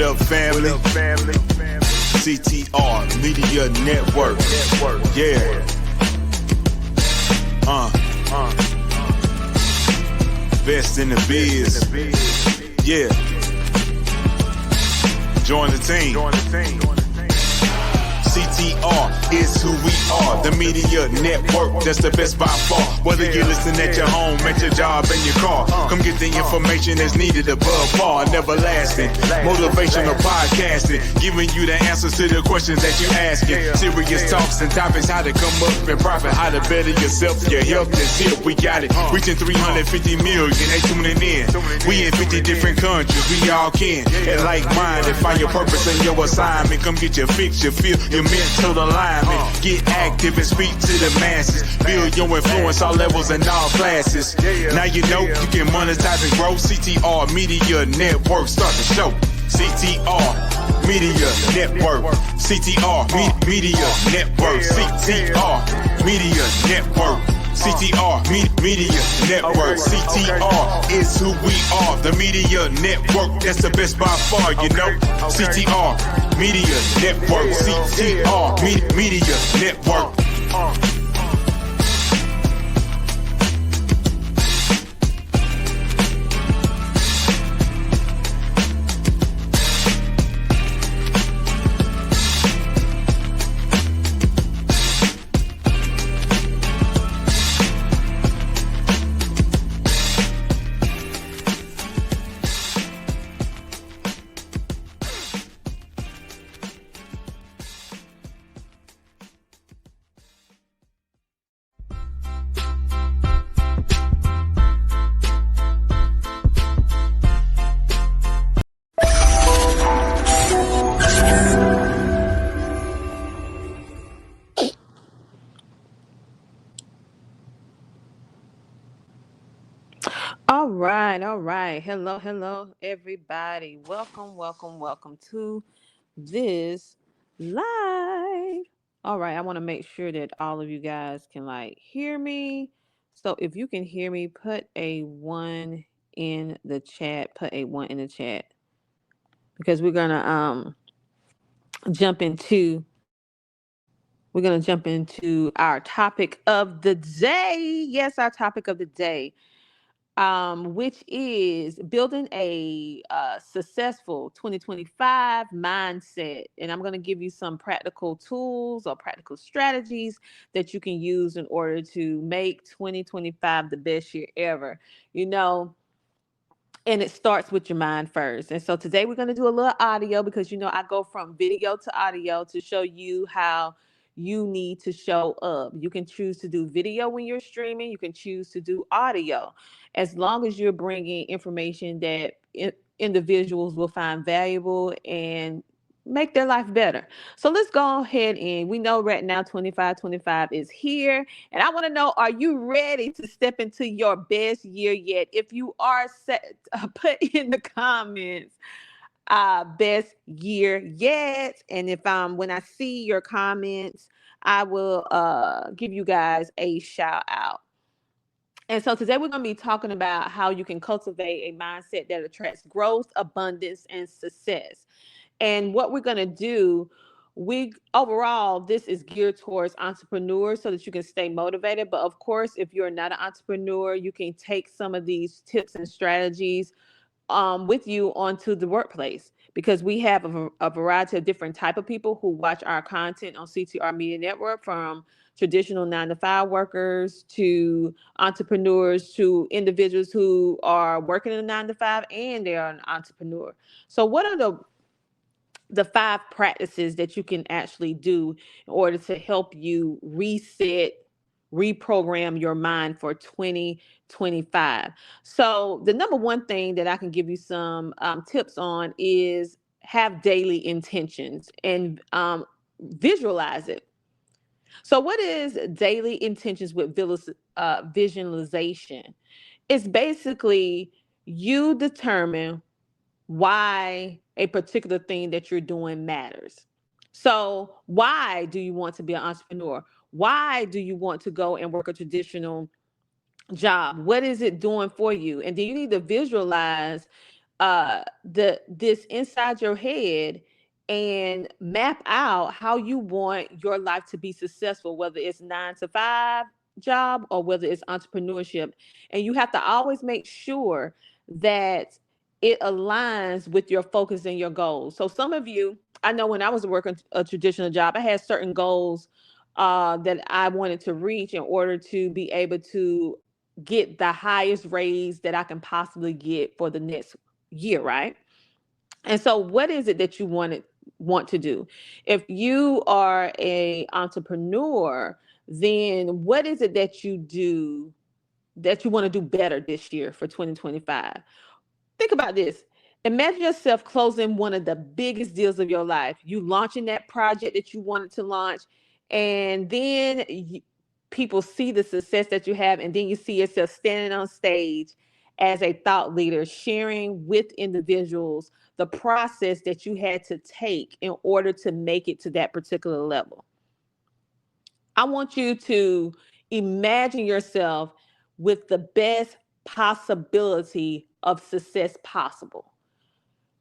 up, family? CTR Media Network. Yeah. Best in the biz. Yeah. Join the team. CTR is who we are, the media network, that's the best by far. Whether you listen at your home, at your job, in your car, come get the information that's needed above par, never lasting. Motivational podcasting, giving you the answers to the questions that you asking. Serious talks and topics, how to come up and profit, how to better yourself, your health is here, we got it. Reaching 350 million, they tuning in. We in 50 different countries, we all can. And like minded, find your purpose and your assignment. Come get your fix, your feel, your mental alignment. Get active and speak to the masses. Build your influence all levels and all classes. Now you know you can monetize and grow. CTR Media Network, start the show. CTR Media Network. CTR Media Network. CTR Media Network. CTR Media Network. CTR is who we are, the media network, that's the best by far, you know. CTR Media Network. CTR Media Network. All right. Hello, everybody. Welcome to this live. All right, I want to make sure that all of you guys can hear me. So if you can hear me, put a 1 in the chat. Because we're gonna jump into our topic of the day. Yes, our topic of the day. Which is building a successful 2025 mindset. And I'm going to give you some practical tools or practical strategies that you can use in order to make 2025 the best year ever. And it starts with your mind first. And so today we're going to do a little audio because, I go from video to audio to show you how you need to show up. You can choose to do video when you're streaming. You can choose to do audio, as long as you're bringing information that individuals will find valuable and make their life better. So let's go ahead, and we know right now 25 is here, and I want to know, are you ready to step into your best year yet? If you are, put in the comments best year yet. And if when I see your comments, I will give you guys a shout out. And so today we're going to be talking about how you can cultivate a mindset that attracts growth, abundance, and success. And what we're going to do, overall, this is geared towards entrepreneurs so that you can stay motivated. But of course, if you're not an entrepreneur, you can take some of these tips and strategies with you onto the workplace, because we have a variety of different type of people who watch our content on CTR Media Network, from traditional 9-to-5 workers to entrepreneurs to individuals who are working in a 9-to-5 and they are an entrepreneur. So what are the 5 practices that you can actually do in order to help you reprogram your mind for 2025. So the number one thing that I can give you some tips on is have daily intentions and visualize it. So what is daily intentions with visualization? It's basically you determine why a particular thing that you're doing matters. So why do you want to be an entrepreneur? Why do you want to go and work a traditional job? What is it doing for you? And then you need to visualize this inside your head and map out how you want your life to be successful, whether it's 9 to 5 job or whether it's entrepreneurship. And you have to always make sure that it aligns with your focus and your goals. So some of you, I know when I was working a traditional job, I had certain goals that I wanted to reach in order to be able to get the highest raise that I can possibly get for the next year, right? And so what is it that you want to do? If you are a entrepreneur, then what is it that you do that you want to do better this year for 2025? Think about this. Imagine yourself closing one of the biggest deals of your life. You launching that project that you wanted to launch, and then people see the success that you have, and then you see yourself standing on stage as a thought leader, sharing with individuals the process that you had to take in order to make it to that particular level. I want you to imagine yourself with the best possibility of success possible.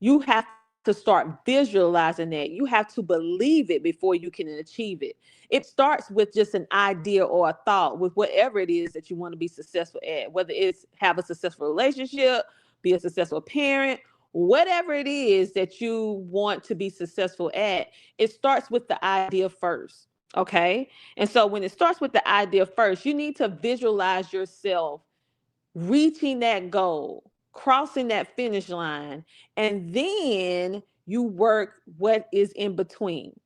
You have to start visualizing that. You have to believe it before you can achieve it. It starts with just an idea or a thought with whatever it is that you want to be successful at, whether it's have a successful relationship, be a successful parent, whatever it is that you want to be successful at. It starts with the idea first. Okay. And so when it starts with the idea first, you need to visualize yourself reaching that goal, crossing that finish line, and then you work what is in between.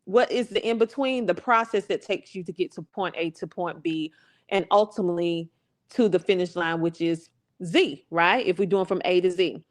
What is the in between? The process that takes you to get to point A to point B and ultimately to the finish line, which is Z, right? If we're doing from A to Z.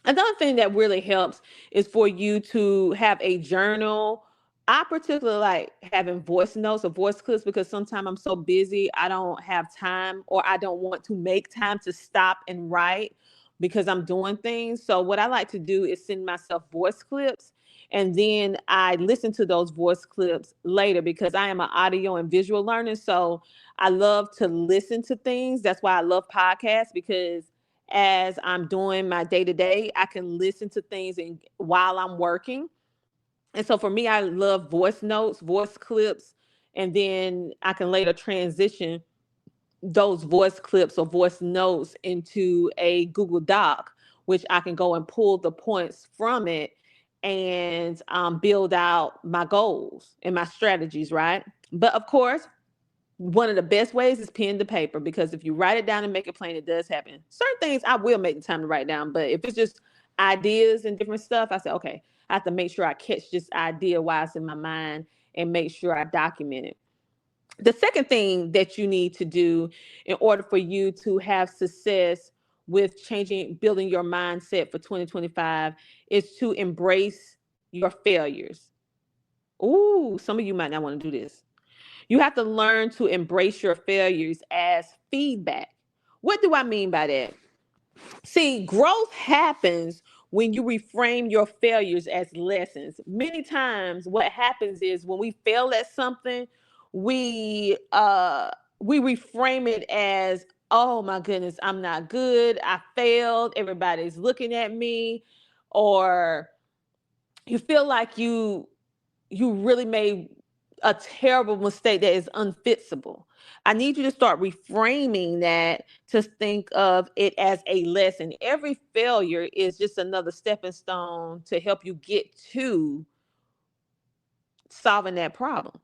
Another thing that really helps is for you to have a journal. I particularly like having voice notes or voice clips because sometimes I'm so busy, I don't have time or I don't want to make time to stop and write because I'm doing things. So what I like to do is send myself voice clips and then I listen to those voice clips later because I am an audio and visual learner. So I love to listen to things. That's why I love podcasts, because as I'm doing my day to day, I can listen to things while I'm working. And so for me, I love voice notes, voice clips, and then I can later transition those voice clips or voice notes into a Google Doc, which I can go and pull the points from it and build out my goals and my strategies, right? But of course, one of the best ways is pen to paper, because if you write it down and make it plain, it does happen. Certain things I will make the time to write down, but if it's just ideas and different stuff, I say, okay, I have to make sure I catch this idea while it's in my mind and make sure I document it. The second thing that you need to do in order for you to have success with building your mindset for 2025 is to embrace your failures. Ooh, some of you might not want to do this. You have to learn to embrace your failures as feedback. What do I mean by that? See, growth happens when you reframe your failures as lessons. Many times what happens is when we fail at something, we reframe it as, oh my goodness, I'm not good. I failed. Everybody's looking at me. Or you feel like you really made a terrible mistake that is unfixable. I need you to start reframing that to think of it as a lesson. Every failure is just another stepping stone to help you get to solving that problem.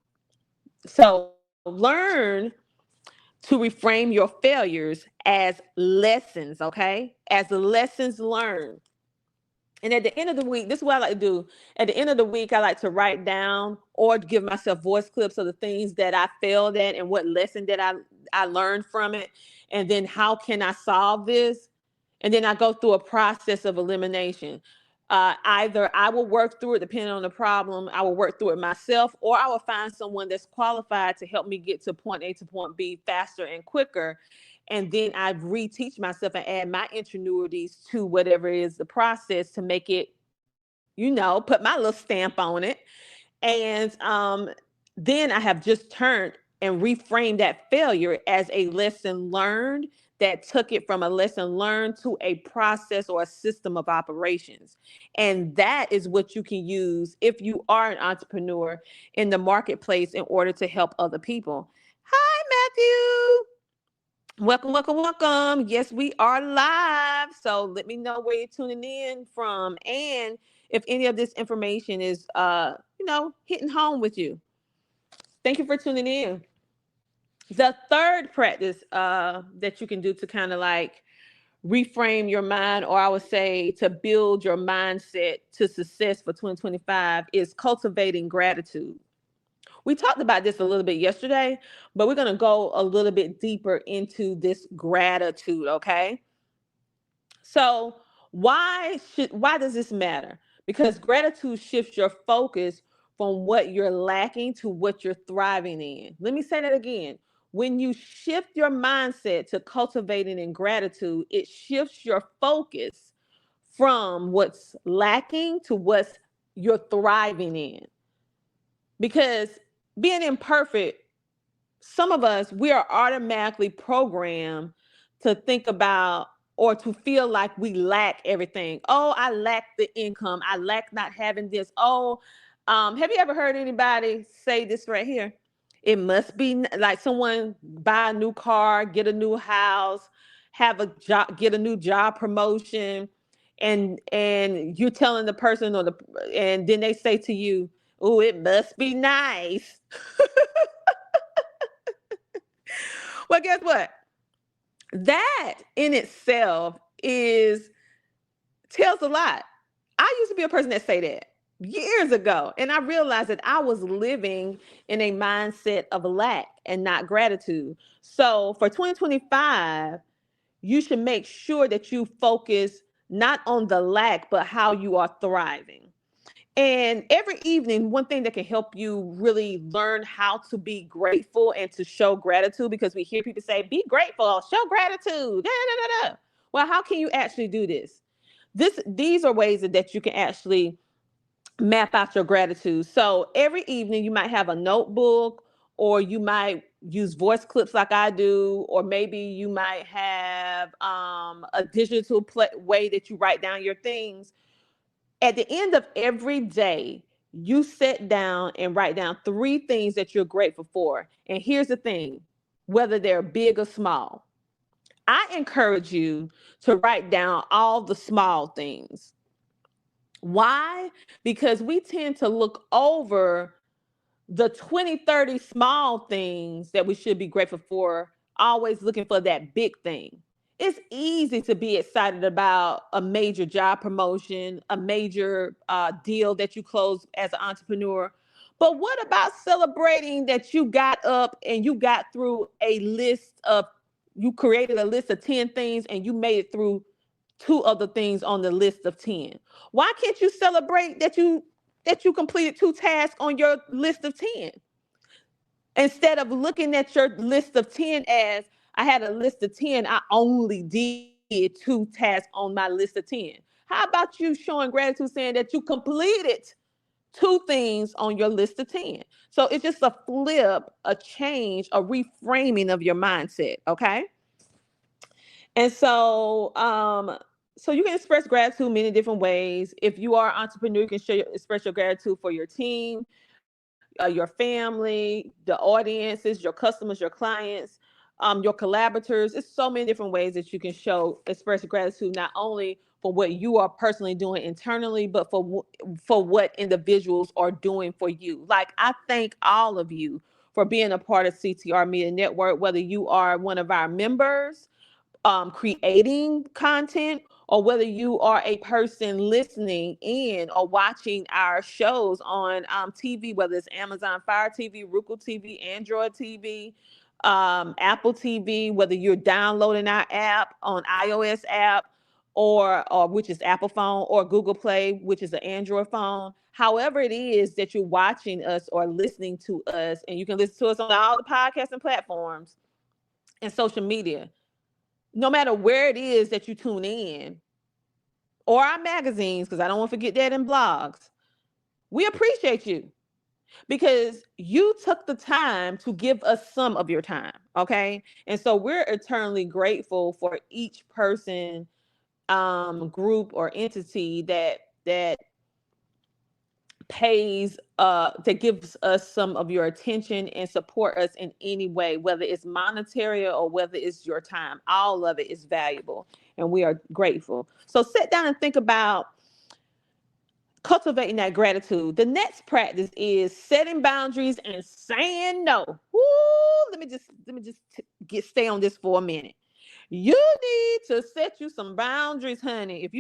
So learn to reframe your failures as lessons, okay? As lessons learned. And at the end of the week, this is what I like to do. At the end of the week, I like to write down or give myself voice clips of the things that I failed at and what lesson that I learned from it. And then how can I solve this? And then I go through a process of elimination. Either I will work through it, depending on the problem, I will work through it myself, or I will find someone that's qualified to help me get to point A to point B faster and quicker. And then I reteach myself and add my ingenuities to whatever is the process to make it, put my little stamp on it. And then I have just turned and reframe that failure as a lesson learned, that took it from a lesson learned to a process or a system of operations. And that is what you can use if you are an entrepreneur in the marketplace in order to help other people. Hi, Matthew. Welcome, welcome, welcome. Yes, we are live. So let me know where you're tuning in from and if any of this information is hitting home with you. Thank you for tuning in. The third practice that you can do to kind of like reframe your mind, or I would say to build your mindset to success for 2025, is cultivating gratitude. We talked about this a little bit yesterday, but we're going to go a little bit deeper into this gratitude, okay? So, why does this matter? Because gratitude shifts your focus from what you're lacking to what you're thriving in. Let me say that again. When you shift your mindset to cultivating in gratitude, it shifts your focus from what's lacking to what's you're thriving in. Because being imperfect, some of us, we are automatically programmed to think about or to feel like we lack everything. Oh, I lack the income. I lack not having this. Oh, have you ever heard anybody say this right here? It must be like someone buy a new car, get a new house, have a job, get a new job promotion, and you're telling the person and then they say to you, "Oh, it must be nice." Well, guess what? That in itself tells a lot. I used to be a person that say that years ago, and I realized that I was living in a mindset of lack and not gratitude. So for 2025, you should make sure that you focus not on the lack, but how you are thriving. And every evening, one thing that can help you really learn how to be grateful and to show gratitude, because we hear people say, be grateful, show gratitude. Da, da, da, da. Well, how can you actually do this? These are ways that you can actually map out your gratitude. So every evening you might have a notebook, or you might use voice clips like I do, or maybe you might have a digital way that you write down your things. At the end of every day, you sit down and write down 3 things that you're grateful for. And here's the thing, whether they're big or small, I encourage you to write down all the small things. Why? Because we tend to look over the 20, 30 small things that we should be grateful for, always looking for that big thing. It's easy to be excited about a major job promotion, a major deal that you close as an entrepreneur. But what about celebrating that you got up and you got through you created a list of 10 things and you made it through 2 other things on the list of 10? Why can't you celebrate that you completed 2 tasks on your list of 10? Instead of looking at your list of 10 as, I had a list of 10, I only did 2 tasks on my list of 10. How about you showing gratitude, saying that you completed 2 things on your list of 10? So it's just a flip, a change, a reframing of your mindset, okay? And so you can express gratitude many different ways. If you are an entrepreneur, you can express your gratitude for your team, your family, the audiences, your customers, your clients, your collaborators. It's so many different ways that you can express gratitude, not only for what you are personally doing internally, but for what individuals are doing for you. Like, I thank all of you for being a part of CTR Media Network, whether you are one of our members, creating content, or whether you are a person listening in or watching our shows on TV, whether it's Amazon Fire TV, Roku TV, Android TV, Apple TV, whether you're downloading our app on iOS app, or which is Apple phone, or Google Play, which is an Android phone. However it is that you're watching us or listening to us, and you can listen to us on all the podcasting platforms and social media. No matter where it is that you tune in, or our magazines, because I don't want to forget that, in blogs, we appreciate you. because you took the time to give us some of your time. Okay. And so we're eternally grateful for each person, group or entity that pays that gives us some of your attention and support us in any way, whether it's monetary or whether it's your time. All of it is valuable and we are grateful. So sit down and think about cultivating that gratitude. The next practice is setting boundaries and saying no. Woo, let me just stay on this for a minute. You need to set you some boundaries, honey. If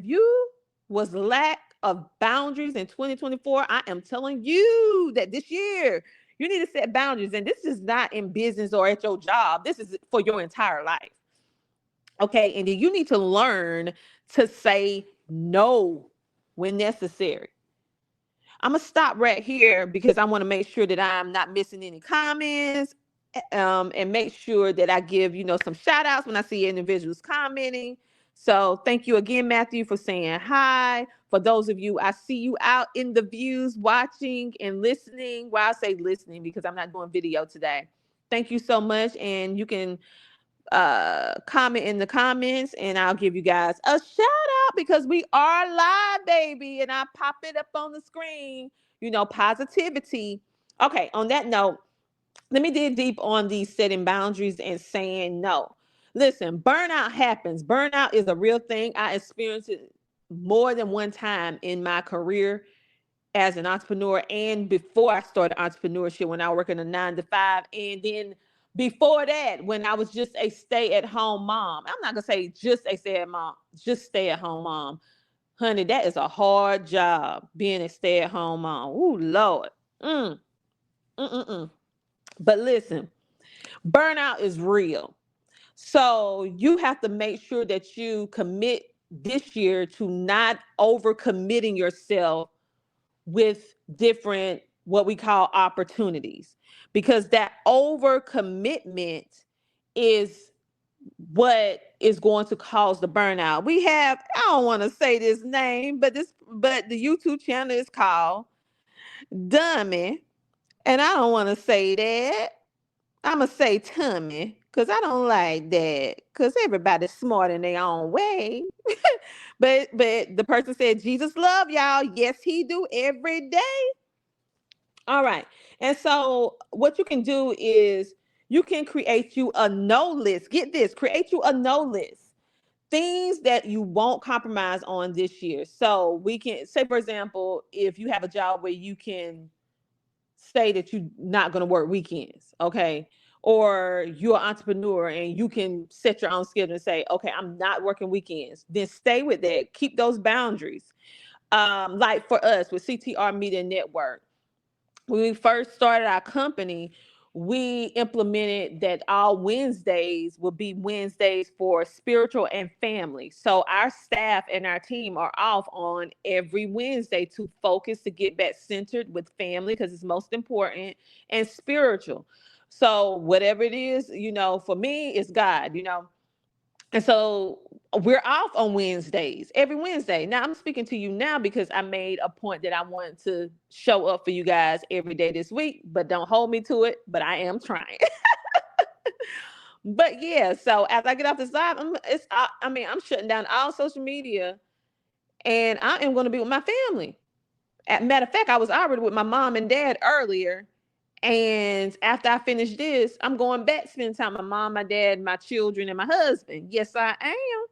you was lack of boundaries in 2024, I am telling you that this year you need to set boundaries. And this is not in business or at your job. This is for your entire life. Okay. And then you need to learn to say no when necessary. I'm going to stop right here because I want to make sure that I'm not missing any comments, and make sure that I give, some shout outs when I see individuals commenting. So thank you again, Matthew, for saying hi. For those of you, I see you out in the views watching and listening. Well, I say listening because I'm not doing video today. Thank you so much. And you can comment in the comments and I'll give you guys a shout out because we are live, baby, and I pop it up on the screen. Positivity. Okay, on that note, let me dig deep on these setting boundaries and saying no. Listen, burnout happens. Burnout is a real thing. I experienced it more than one time in my career as an entrepreneur and before I started entrepreneurship when I was working a 9 to 5. And then before that, when I was just a stay-at-home mom. I'm not going to say just a stay-at-home mom. Honey, that is a hard job, being a stay-at-home mom. Ooh, Lord. But listen, burnout is real. So you have to make sure that you commit this year to not overcommitting yourself with different, what we call opportunities, because that overcommitment is what is going to cause the burnout. I don't want to say this name, but the YouTube channel is called Dummy. And I don't want to say that. I'm going to say tummy because I don't like that because everybody's smart in their own way. but the person said, Jesus love y'all. Yes, he do every day. All right. And so what you can do is you can create you a no list. Get this, create you a no list. Things that you won't compromise on this year. So we can say, for example, if you have a job where you can say that you're not going to work weekends, okay? Or you're an entrepreneur and you can set your own schedule and say, okay, I'm not working weekends. Then stay with that. Keep those boundaries. Like for us with CTR Media Network, when we first started our company, we implemented that all Wednesdays will be Wednesdays for spiritual and family. So our staff and our team are off on every Wednesday to focus, to get back centered with family because it's most important, and spiritual. So whatever it is, for me, it's God, And so we're off on Wednesdays, every Wednesday. Now I'm speaking to you now because I made a point that I wanted to show up for you guys every day this week, but don't hold me to it, but I am trying. But yeah, so as I get off this live, I'm shutting down all social media and I am going to be with my family. Matter of fact, I was already with my mom and dad earlier. And after I finish this, I'm going back to spend time with my mom, my dad, my children, and my husband. Yes, I am.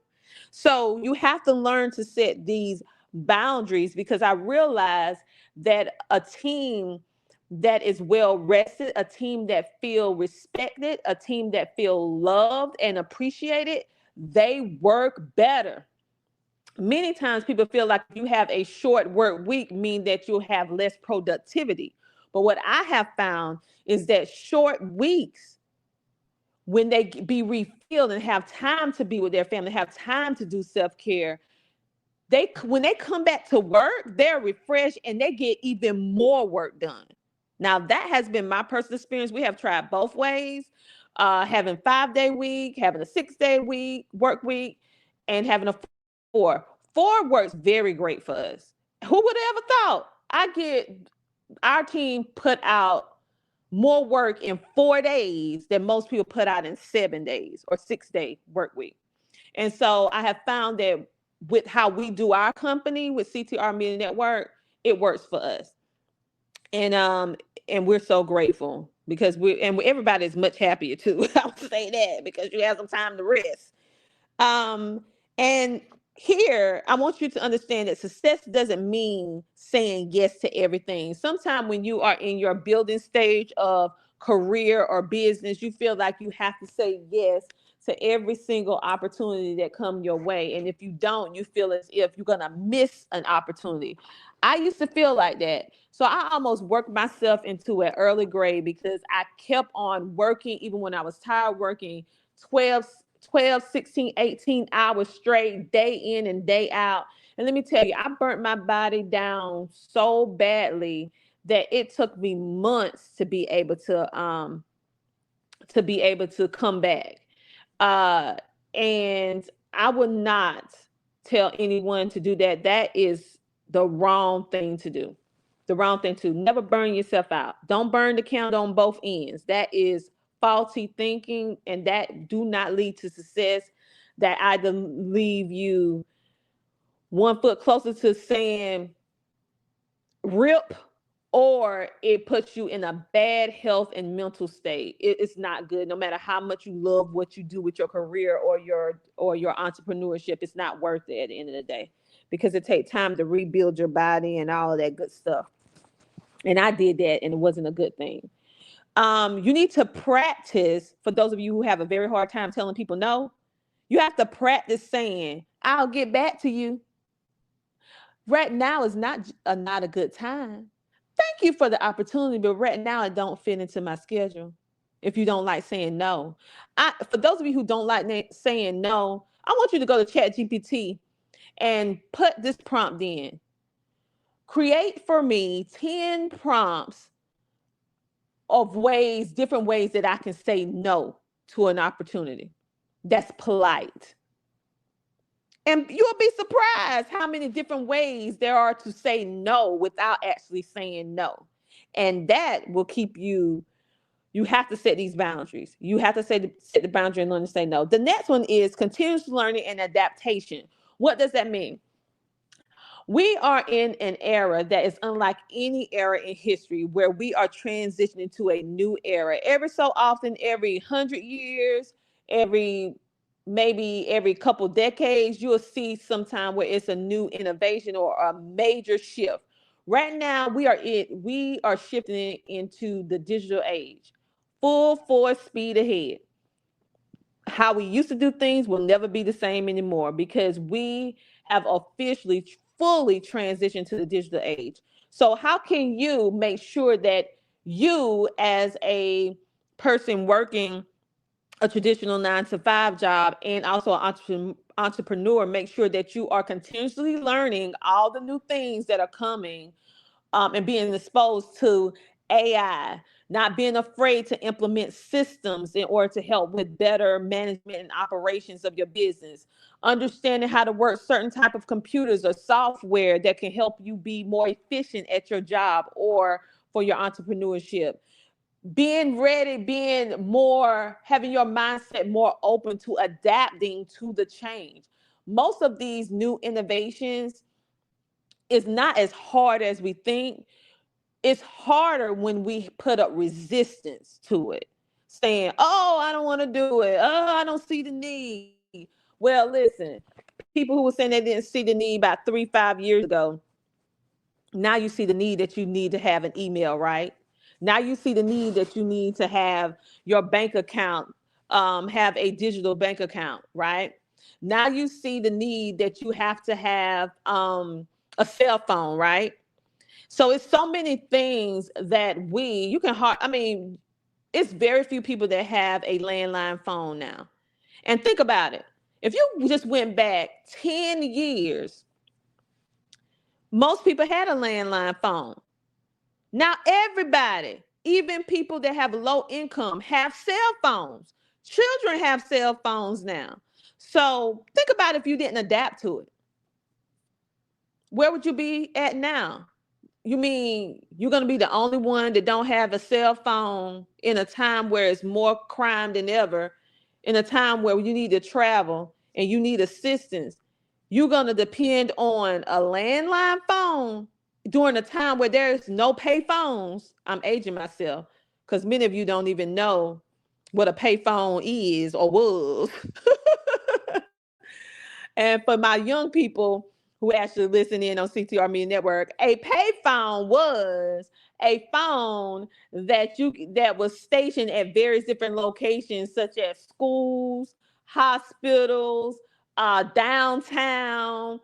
So you have to learn to set these boundaries because I realize that a team that is well rested, a team that feel respected, a team that feel loved and appreciated, they work better. Many times people feel like you have a short work week mean that you'll have less productivity. But what I have found is that short weeks, when they be refilled and have time to be with their family, have time to do self-care, when they come back to work, they're refreshed and they get even more work done. Now, that has been my personal experience. We have tried both ways, having 5-day week, having a 6-day work week, and having a 4. 4 works very great for us. Who would have ever thought? I get our team put out more work in 4 days than most people put out in 7 days or 6-day work week. And so I have found that with how we do our company with CTRMN Network, it works for us. And we're so grateful because everybody is much happier too. I'll say that because you have some time to rest. And here, I want you to understand that success doesn't mean saying yes to everything. Sometimes when you are in your building stage of career or business, you feel like you have to say yes to every single opportunity that come your way. And if you don't, you feel as if you're going to miss an opportunity. I used to feel like that. So I almost worked myself into an early grave because I kept on working, even when I was tired, working 12, 16, 18 hours straight, day in and day out. And let me tell you, I burnt my body down so badly that it took me months to be able to come back. And I would not tell anyone to do that. That is the wrong thing to do. The wrong thing to never burn yourself out. Don't burn the candle on both ends. That is faulty thinking, and that do not lead to success. That either leave you one foot closer to saying rip, or it puts you in a bad health and mental state. It's not good. No matter how much you love what you do with your career or your entrepreneurship, it's not worth it at the end of the day, because it takes time to rebuild your body and all of that good stuff. And I did that, and it wasn't a good thing. You need to practice. For those of you who have a very hard time telling people no, you have to practice saying, "I'll get back to you. Right now is not a good time. Thank you for the opportunity, but right now it don't fit into my schedule." If you don't like saying no, for those of you who don't like saying no, I want you to go to ChatGPT and put this prompt in. Create for me 10 prompts of different ways that I can say no to an opportunity that's polite. And you'll be surprised how many different ways there are to say no without actually saying no. And that will keep you have to set these boundaries. You have to set the boundary and learn to say no. The next one is continuous learning and adaptation. What does that mean? We are in an era that is unlike any era in history, where we are transitioning to a new era. Every so often, every 100 years, maybe every couple decades, you'll see sometime where it's a new innovation or a major shift. Right now, we are shifting into the digital age, full force speed ahead. How we used to do things will never be the same anymore, because we have officially fully transitioned to the digital age. So how can you make sure that you, as a person working a traditional 9-to-5 job and also an entrepreneur, make sure that you are continuously learning all the new things that are coming, and being exposed to AI, not being afraid to implement systems in order to help with better management and operations of your business, understanding how to work certain type of computers or software that can help you be more efficient at your job or for your entrepreneurship, being ready, having your mindset more open to adapting to the change. Most of these new innovations is not as hard as we think. It's harder when we put up resistance to it, saying, "Oh, I don't want to do it. Oh, I don't see the need." Well, listen, people who were saying they didn't see the need about 3-5 years ago, now you see the need that you need to have an email, right? Now you see the need that you need to have your bank account, have a digital bank account, right? Now you see the need that you have to have a cell phone, right? So it's so many things that it's very few people that have a landline phone now. And think about it. If you just went back 10 years, most people had a landline phone. Now everybody, even people that have low income, have cell phones. Children have cell phones now. So think about if you didn't adapt to it. Where would you be at now? You mean you're going to be the only one that don't have a cell phone in a time where it's more crime than ever, in a time where you need to travel and you need assistance? You're going to depend on a landline phone during a time where there's no pay phones. I'm aging myself because many of you don't even know what a pay phone is or was. And for my young people who actually listen in on CTR Media Network, a payphone was a phone that was stationed at various different locations, such as schools, hospitals, downtown,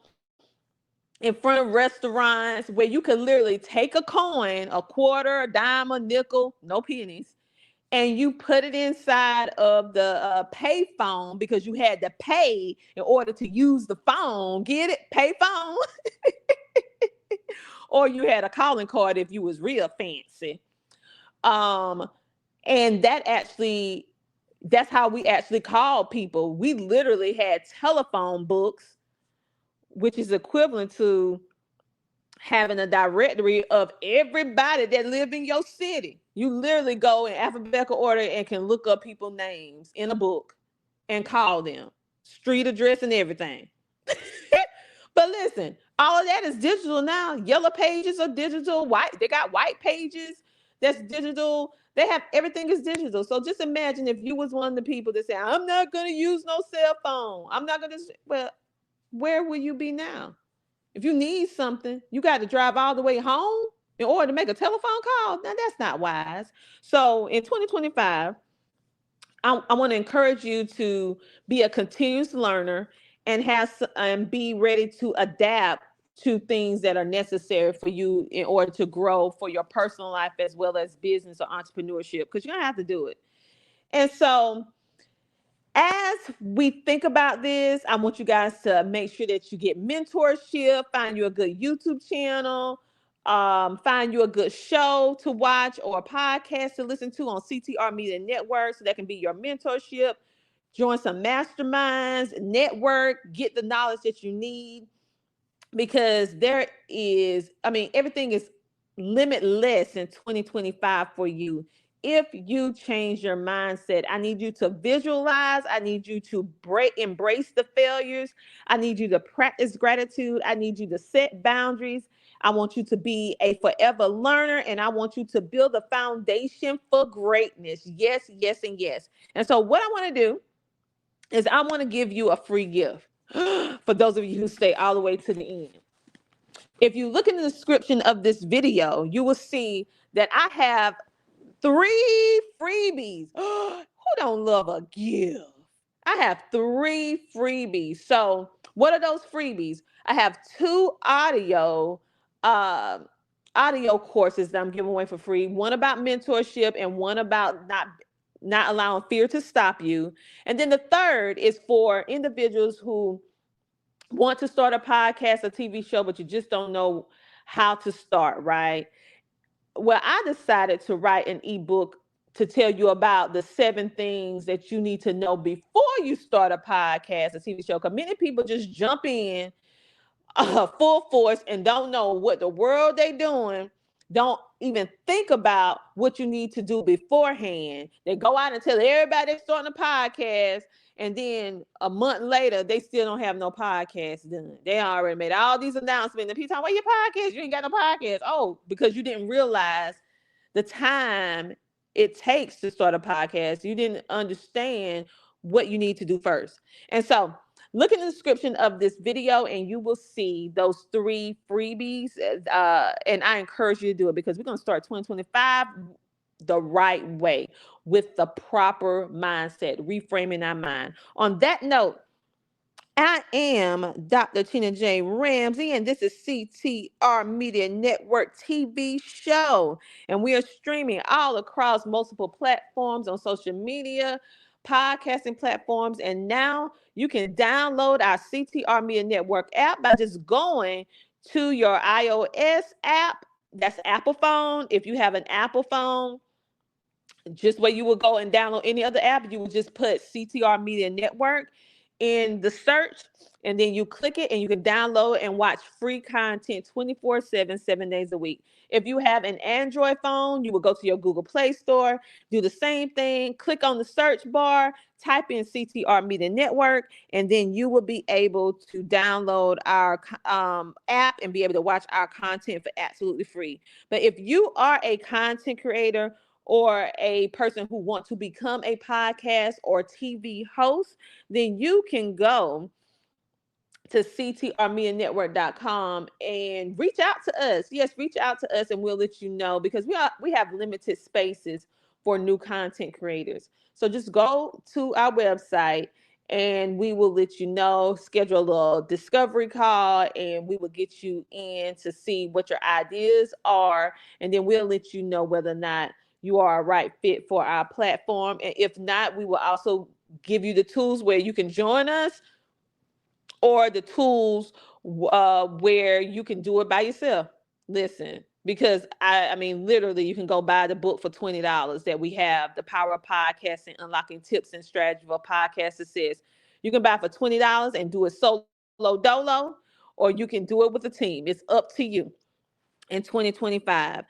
in front of restaurants, where you could literally take a coin, a quarter, a dime, a nickel, no pennies, and you put it inside of the pay phone because you had to pay in order to use the phone. Get it? Pay phone. Or you had a calling card if you was real fancy. And that's how we actually called people. We literally had telephone books, which is equivalent to having a directory of everybody that lived in your city. You literally go in alphabetical order and can look up people's names in a book and call them, street address and everything. But listen, all of that is digital now. Yellow pages are digital. They got white pages that's digital. They have everything is digital. So just imagine if you was one of the people that say, I'm not going to use no cell phone. I'm not going to. Well, where will you be now? If you need something, you got to drive all the way home in order to make a telephone call. Now, that's not wise. So in 2025, I want to encourage you to be a continuous learner and be ready to adapt to things that are necessary for you in order to grow for your personal life as well as business or entrepreneurship, because you're going to have to do it. And so as we think about this, I want you guys to make sure that you get mentorship, find you a good YouTube channel, find you a good show to watch or a podcast to listen to on CTR Media Network, so that can be your mentorship. Join some masterminds, network, get the knowledge that you need, because everything is limitless in 2025 for you. If you change your mindset, I need you to visualize. I need you to embrace the failures. I need you to practice gratitude. I need you to set boundaries. I want you to be a forever learner, and I want you to build a foundation for greatness. Yes, yes, and yes. And so what I want to do is I want to give you a free gift for those of you who stay all the way to the end. If you look in the description of this video, you will see that I have 3 freebies. Who don't love a gift? I have 3 freebies. So what are those freebies? I have 2 audio courses that I'm giving away for free. One about mentorship and one about not allowing fear to stop you. And then the third is for individuals who want to start a podcast, a TV show, but you just don't know how to start, right? Well, I decided to write an ebook to tell you about the 7 things that you need to know before you start a podcast, a TV show. Because many people just jump in full force and don't know what the world they doing, don't even think about what you need to do beforehand. They go out and tell everybody they're starting a podcast, and then a month later, they still don't have no podcast done. They already made all these announcements, and people talking, "Where your podcast? You ain't got no podcast." Oh, because you didn't realize the time it takes to start a podcast. You didn't understand what you need to do first. And so look in the description of this video and you will see those 3 freebies. And I encourage you to do it, because we're going to start 2025 the right way, with the proper mindset, reframing our mind. On that note, I am Dr. Tina J. Ramsey, and this is CTR Media Network TV show. And we are streaming all across multiple platforms on social media, podcasting platforms. And now you can download our CTR Media Network app by just going to your iOS app. That's Apple phone. If you have an Apple phone, just where you would go and download any other app, you would just put CTR Media Network in the search. and then you click it and you can download and watch free content 24/7, 7 days a week. If you have an Android phone, you will go to your Google Play Store, do the same thing, click on the search bar, type in CTR Media Network, and then you will be able to download our app and be able to watch our content for absolutely free. But if you are a content creator or a person who wants to become a podcast or TV host, then you can go to ctrmedianetwork.com and reach out to us. Yes, reach out to us and we'll let you know, because we have limited spaces for new content creators. So just go to our website and we will let you know, schedule a little discovery call, and we will get you in to see what your ideas are. And then we'll let you know whether or not you are a right fit for our platform. And if not, we will also give you the tools where you can join us, or the tools where you can do it by yourself. Listen, because I mean, literally, you can go buy the book for $20 that we have, The Power of Podcasting, Unlocking Tips and Strategy for Podcast Success. You can buy for $20 and do it solo dolo, or you can do it with a team. It's up to you in 2025.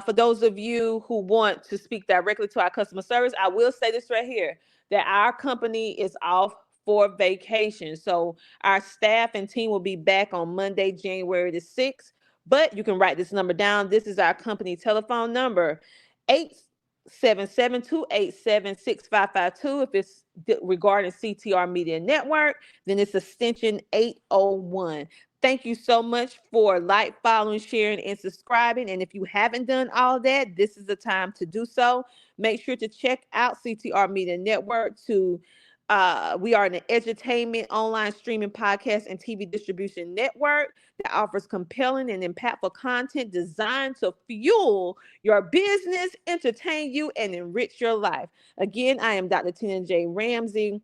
For those of you who want to speak directly to our customer service, I will say this right here, that our company is off for vacation. So our staff and team will be back on Monday, January the 6th. But you can write this number down. This is our company telephone number, 877-287-6552. If it's regarding CTR Media Network, then it's extension 801. Thank you so much for following, sharing, and subscribing. And if you haven't done all that, this is the time to do so. Make sure to check out CTR Media Network we are an edutainment online streaming podcast and TV distribution network that offers compelling and impactful content designed to fuel your business, entertain you, and enrich your life. Again, I am Dr. Tina J. Ramsey,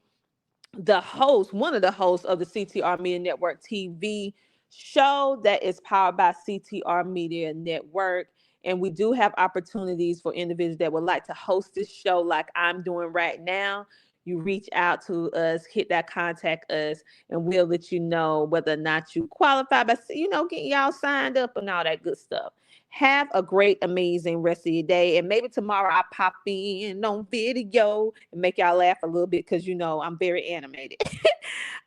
one of the hosts of the CTR Media Network TV show that is powered by CTR Media Network. And we do have opportunities for individuals that would like to host this show like I'm doing right now. You reach out to us, hit that contact us, and we'll let you know whether or not you qualify by, getting y'all signed up and all that good stuff. Have a great, amazing rest of your day. And maybe tomorrow I'll pop in on video and make y'all laugh a little bit, because I'm very animated.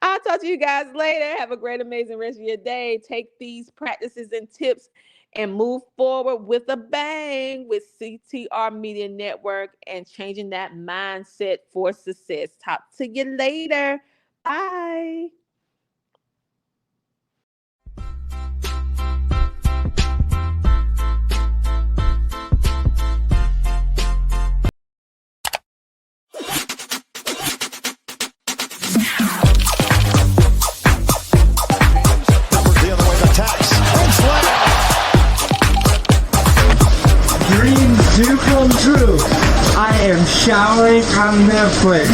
I'll talk to you guys later. Have a great, amazing rest of your day. Take these practices and tips and move forward with a bang with CTR Media Network and changing that mindset for success. Talk to you later. Bye. Dreams do come true. I am showering on Netflix.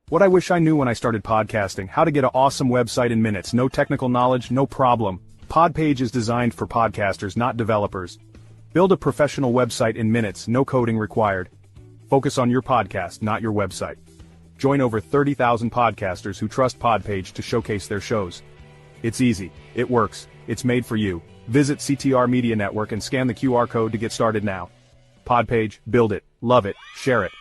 What I wish I knew when I started podcasting: how to get an awesome website in minutes. No technical knowledge, no problem. Podpage is designed for podcasters, not developers. Build a professional website in minutes, no coding required. Focus on your podcast, not your website. Join over 30,000 podcasters who trust Podpage to showcase their shows. It's easy, it works, it's made for you. Visit CTR Media Network and scan the QR code to get started now. Podpage, build it, love it, share it.